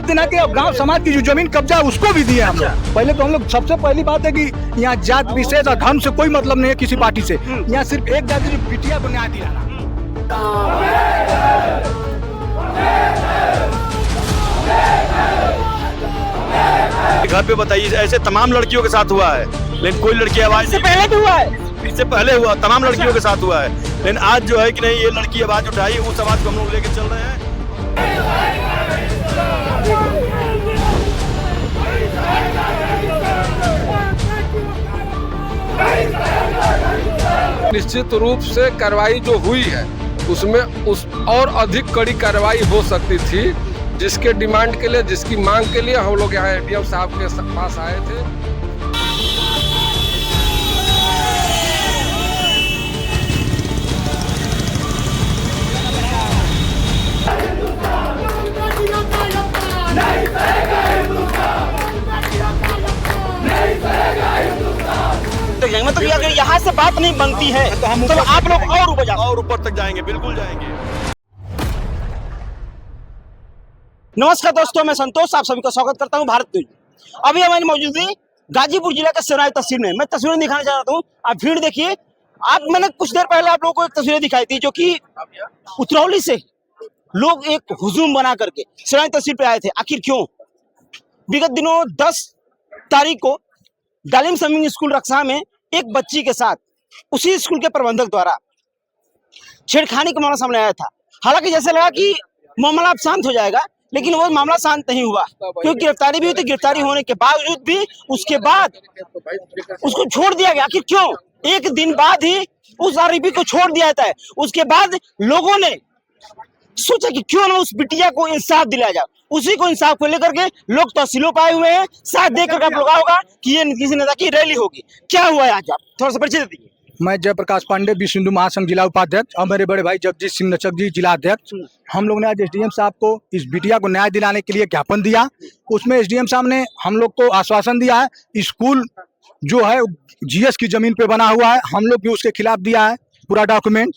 दिन आके अब गांव समाज की जो जमीन कब्जा उसको भी दिए हम लोग। पहले तो हम लोग सबसे पहली बात है कि यहाँ जात विशेष और धर्म से कोई मतलब नहीं है किसी पार्टी से। यहाँ सिर्फ एक जाति जो बिटिया को न्याय दिलाना। घर पे बताइए, ऐसे तमाम लड़कियों के साथ हुआ है, लेकिन कोई लड़की आवाज इससे पहले भी हुआ है, इससे पहले हुआ, तमाम लड़कियों के साथ हुआ है, लेकिन आज जो है कि नहीं, ये लड़की आवाज उठाई, उस आवाज को हम लोग लेके चल रहे हैं। निश्चित रूप से कार्रवाई जो हुई है उसमें और अधिक कड़ी कार्रवाई हो सकती थी, जिसके डिमांड के लिए, जिसकी मांग के लिए हम लोग यहाँ एडीएम साहब के पास आए थे। मतलब अगर यहाँ से बात नहीं बनती है तो आप लोग और ऊपर जाओ, और ऊपर तक जाएंगे, बिल्कुल जाएंगे। नमस्कार दोस्तों, मैं संतोष, आप सभी का स्वागत करता हूं भारत न्यूज। अभी हमारी मौजूदगी गाजीपुर जिला के सिराज तहसील में। मैं तस्वीरें दिखाना चाहता हूं, आप भीड़ देखिए। मैंने कुछ देर पहले आप लोगों को एक तस्वीरें दिखाई थी, जो कि उतरौली से लोग एक हुजूम बना करके सिराज तहसील पे आए थे। आखिर क्यों? विगत दिनों 10 तारीख को डालिम समिंग स्कूल रक्सा में एक बच्ची के साथ उसी स्कूल के प्रबंधक द्वारा छेड़खानी का मामला सामने आया था। हालांकि जैसे लगा कि मामला अब शांत हो जाएगा, लेकिन वो मामला शांत नहीं हुआ, क्योंकि गिरफ्तारी भी हुई थी। गिरफ्तारी होने के बावजूद भी उसके बाद उसको छोड़ दिया गया। आखिर क्यों? एक दिन बाद ही उस आरोपी को छोड़ दिया जाता है। उसके बाद लोगों ने सोचा कि क्यों ना उस बिटिया को इंसाफ दिलाया जाए। उसी को इंसाफ को लेकर के लोग तहसीलों पर आए हुए हैं। साथ देख करके आप लोग होगा कि ये किसी नेता की रैली होगी। क्या हुआ है आज? आप थोड़ा सा परिचय दीजिए। मैं जयप्रकाश पांडे, विश्व हिंदू महासंघ जिला उपाध्यक्ष, और मेरे बड़े भाई जगजीत सिंह नचक जी जिला अध्यक्ष। हम लोग ने आज एसडीएम साहब को इस बिटिया को न्याय दिलाने के लिए ज्ञापन दिया। उसमें एसडीएम साहब ने हम लोग को आश्वासन दिया है, स्कूल जो है जीएस की जमीन पे बना हुआ है, हम लोग भी उसके खिलाफ दिया है पूरा डॉक्यूमेंट,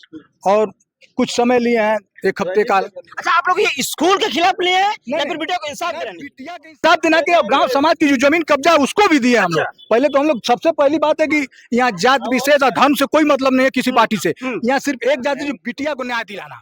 और कुछ समय लिए हैं, 1 हफ्ते का। अच्छा, आप लोग ये स्कूल के खिलाफ लिए हैं या फिर बिटिया को इंसाफ दिलाने? बिटिया के इंसाफ दिला के अब गांव समाज की जो जमीन कब्जा उसको भी दिए हम लोग। पहले तो हम लोग सबसे पहली बात है कि यहाँ जात विशेष और धर्म से कोई मतलब नहीं है किसी पार्टी से। यहाँ सिर्फ एक जाति जो बिटिया को न्याय दिलाना।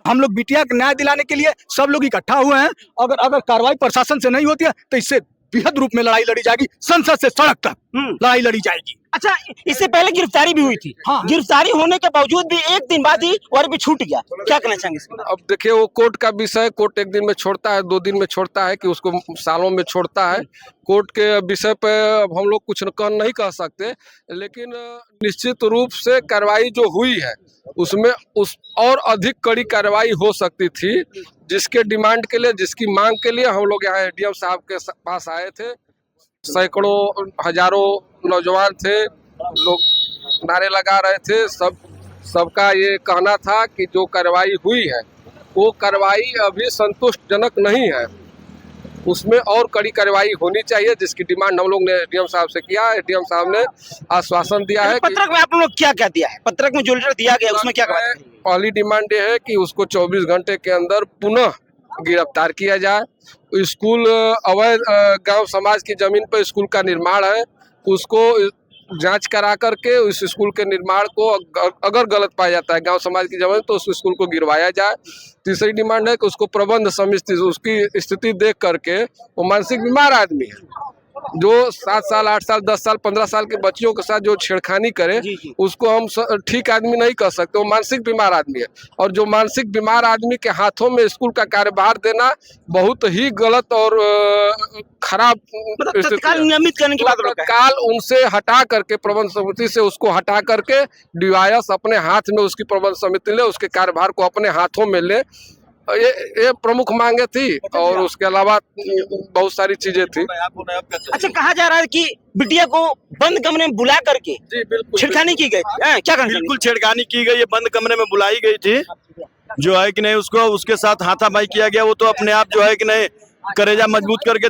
हम लोग बिटिया को न्याय दिलाने के लिए सब लोग इकट्ठा हुए हैं। अगर कार्रवाई प्रशासन से नहीं होती है तो इससे बृहद रूप में लड़ाई लड़ी जाएगी, संसद से सड़क तक लड़ाई लड़ी जाएगी। अच्छा, इससे पहले गिरफ्तारी भी हुई थी। हाँ। गिरफ्तारी होने के बावजूद भी एक दिन बाद ही आरोपी छूट गया। क्या कहना चाहेंगे इसके बारे में? अब देखिए, वो कोर्ट का विषय, कोर्ट एक दिन में छोड़ता है, 2 दिन में छोड़ता है, कि उसको सालों में छोड़ता है। कोर्ट के विषय पे अब हम लोग कुछ नहीं कह सकते, लेकिन निश्चित रूप से कार्रवाई जो हुई है उसमें और अधिक कड़ी कार्रवाई हो सकती थी, जिसके डिमांड के लिए, जिसकी मांग के लिए हम लोग यहाँ एडीएम साहब के पास आए थे। सैकड़ों हजारों नौजवान थे, लोग नारे लगा रहे थे। सबका ये कहना था कि जो कार्रवाई हुई है वो कार्रवाई अभी संतुष्टजनक नहीं है, उसमें और कड़ी कार्रवाई होनी चाहिए, जिसकी डिमांड हम लोग ने एडीएम साहब से किया। एडीएम साहब ने आश्वासन दिया है। पत्रक में आप लोग क्या क्या दिया है? पत्रक में जो लेटर दिया गया उसमें क्या कहा? पहली डिमांड ये है कि उसको 24 घंटे के अंदर पुनः गिरफ्तार किया जाए। स्कूल अवैध गांव समाज की जमीन पर स्कूल का निर्माण है, उसको जांच करा करके उस स्कूल के निर्माण को अगर गलत पाया जाता है गांव समाज की जमीन, तो उस स्कूल को गिरवाया जाए। तीसरी डिमांड है कि उसको प्रबंध समिति, उसकी स्थिति देख करके, वो मानसिक बीमार आदमी है, जो 7 साल 8 साल 10 साल 15 साल के बच्चियों के साथ जो छेड़खानी करे, उसको हम ठीक आदमी नहीं कह सकते, वो मानसिक बीमार आदमी है। और जो मानसिक बीमार आदमी के हाथों में स्कूल का कार्यभार देना बहुत ही गलत और खराब। तत्काल नियमित करने की बात तत्काल उनसे हटा करके, प्रबंध समिति से उसको हटा करके डीवाईएस अपने हाथ में, उसकी प्रबंध समिति ले, उसके कार्यभार को अपने हाथों में ले। ये प्रमुख मांगे थी, और उसके अलावा बहुत सारी चीजें थी। अच्छा, कहा जा रहा है कि बिटिया को बंद कमरे में बुला करके छेड़खानी की गई। क्या कहना? बिल्कुल छेड़खानी की गई है, बंद कमरे में बुलाई गई थी, जो है कि नहीं उसको उसके साथ हाथापाई किया गया। वो तो अपने आप जो है कि नहीं कलेजा मजबूत करके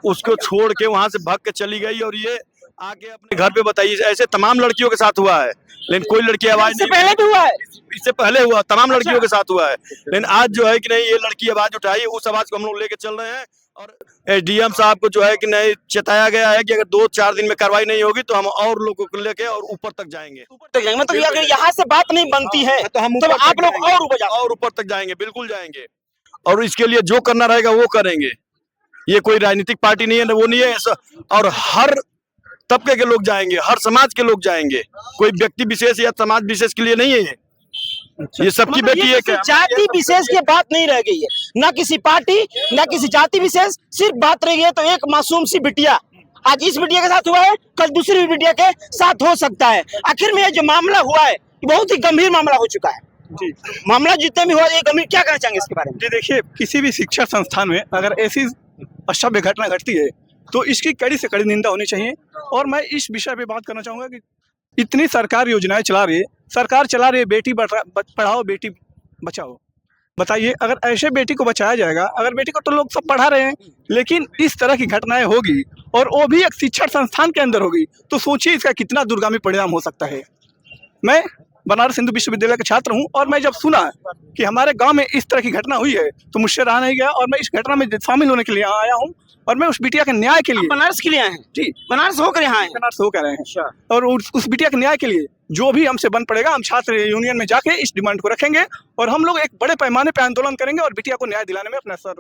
उसको छोड़ के वहां से भाग के चली गई। और ये आके अपने घर पे बताइए, ऐसे तमाम लड़कियों के साथ हुआ है, लेकिन कोई लड़की आवाज इससे पहले भी हुआ है, इससे पहले हुआ, तमाम लड़कियों के साथ हुआ है, लेकिन आज जो है कि नहीं, ये लड़की आवाज उठाई, उस आवाज को हम लोग लेके चल रहे हैं। और एसडीएम साहब को जो है कि नहीं चेताया गया है कि अगर 2-4 दिन में कार्रवाई नहीं होगी तो हम और लोगों को लेके और ऊपर तक जाएंगे। ऊपर तक जाएंगे मतलब अगर यहाँ से बात नहीं बनती है तो हम तो ऊपर आप तक लोग जाएंगे। और ऊपर जाओ। और ऊपर तक जाएंगे, बिल्कुल जाएंगे। और इसके लिए जो करना रहेगा वो करेंगे। ये कोई राजनीतिक पार्टी नहीं है, वो नहीं है ऐसा। और हर तबके के लोग जाएंगे, हर समाज के लोग जाएंगे, कोई व्यक्ति विशेष या समाज विशेष के लिए नहीं है ये सबकी मतलब बेटी ये है। किसी जाति विशेष की बात नहीं रह गई है, ना किसी पार्टी ना किसी जाति विशेष, सिर्फ बात रह गई है तो एक मासूम सी बिटिया आज इस बिटिया के साथ हुआ है, कल दूसरी बिटिया के साथ हो सकता है। आखिर में ये जो मामला हुआ है ये बहुत ही गंभीर मामला हो चुका है। जी मामला जितने भी हुआ ये गंभीर, क्या कहना चाहेंगे इसके बारे में? जी देखिए, किसी भी शिक्षा संस्थान में अगर ऐसी असभ्य घटना घटती है तो इसकी कड़ी से कड़ी निंदा होनी चाहिए। और मैं इस विषय पे बात करना चाहूँगा कि इतनी सरकार योजनाएं चला रही है, सरकार चला रही है बेटी पढ़ाओ बेटी बचाओ। बताइए, अगर ऐसे बेटी को बचाया जाएगा, अगर बेटी को तो लोग सब पढ़ा रहे हैं, लेकिन इस तरह की घटनाएं होगी और वो भी एक शिक्षण संस्थान के अंदर होगी, तो सोचिए इसका कितना दूरगामी परिणाम हो सकता है। मैं बनारस हिंदू विश्वविद्यालय का छात्र हूं और मैं जब सुना कि हमारे गांव में इस तरह की घटना हुई है तो मुझसे रहा नहीं गया और मैं इस घटना में शामिल होने के लिए आया हूं और मैं उस बिटिया के न्याय के लिए बनारस के लिए आए हैं? जी, बनारस होकर यहाँ आए बनारस हो कर रहे हैं। अच्छा। और उस बिटिया के न्याय के लिए जो भी हमसे बन पड़ेगा, हम छात्र यूनियन में जाके इस डिमांड को रखेंगे और हम लोग एक बड़े पैमाने पर आंदोलन करेंगे और बिटिया को न्याय दिलाने में अपना सर